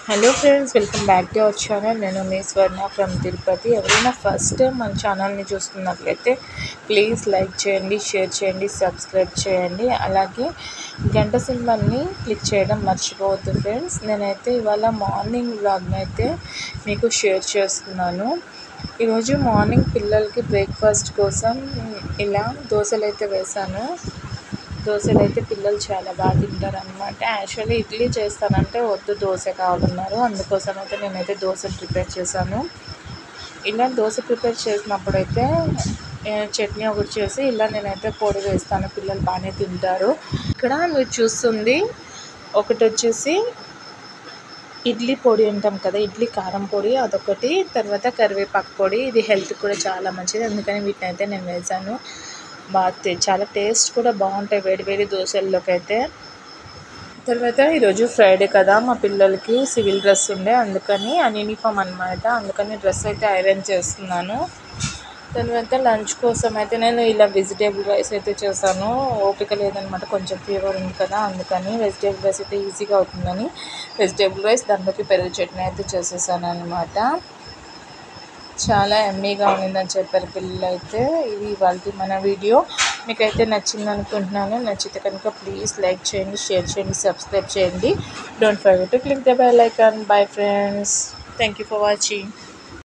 Hello friends, welcome back to our channel. నేను మీ స్వర్ణ from Tirupati. ఎవరైనా first time మన ఛానల్ని చూస్తున్నట్లయితే ప్లీజ్ లైక్ చేయండి, షేర్ చేయండి, సబ్స్క్రైబ్ చేయండి. అలాగే గంట సింబల్ని క్లిక్ చేయడం మర్చిపోవద్దు ఫ్రెండ్స్. నేనైతే ఇవాళ మార్నింగ్ వ్లాగ్ని అయితే మీకు షేర్ చేస్తున్నాను. ఈరోజు మార్నింగ్ పిల్లలకి బ్రేక్ఫాస్ట్ కోసం ఇలా దోశలు అయితే వేశాను. దోశలు అయితే పిల్లలు చాలా బాగా తింటారు అనమాట. యాక్చువల్లీ ఇడ్లీ చేస్తానంటే వద్దు దోశ కావాలన్నారు. అందుకోసం అయితే నేనైతే దోశ ప్రిపేర్ చేశాను. ఇలా దోశ ప్రిపేర్ చేసినప్పుడు అయితే చట్నీ ఒకటి చేసి ఇలా నేనైతే పొడి వేస్తాను. పిల్లలు బాగానే తింటారు. ఇక్కడ మీరు చూస్తుంది ఒకటి వచ్చేసి ఇడ్లీ పొడి అంటాం కదా, ఇడ్లీ కారం పొడి అదొకటి, తర్వాత కరివేపాకు పొడి. ఇది హెల్త్ కూడా చాలా మంచిది, అందుకని వీటిని అయితే నేను వేసాను. చాలా టేస్ట్ కూడా బాగుంటాయి వేడి వేడి దోశల్లోకి అయితే. తర్వాత ఈరోజు ఫ్రైడే కదా, మా పిల్లలకి సివిల్ డ్రెస్ ఉండే, అందుకని యూనిఫామ్ అనమాట, అందుకని డ్రెస్ అయితే ఐరన్ చేస్తున్నాను. తర్వాత లంచ్ కోసం అయితే నేను ఇలా వెజిటేబుల్ రైస్ అయితే చేశాను. ఓపిక లేదనమాట, కొంచెం ఫీవర్ ఉంది కదా, అందుకని వెజిటేబుల్ రైస్ అయితే ఈజీగా అవుతుందని వెజిటేబుల్ రైస్, దాంట్లోకి పెరుగు చట్నీ అయితే చేసేసాను అనమాట. చాలా ఎమ్మీగా ఉండిందని చెప్పారు పిల్లలు అయితే. ఇది ఇవాళ మన వీడియో. మీకైతే నచ్చింది అనుకుంటున్నాను. నచ్చితే కనుక ప్లీజ్ లైక్ చేయండి, షేర్ చేయండి, సబ్స్క్రైబ్ చేయండి. Don't forget to click the bell icon. Bye friends, thank you for watching.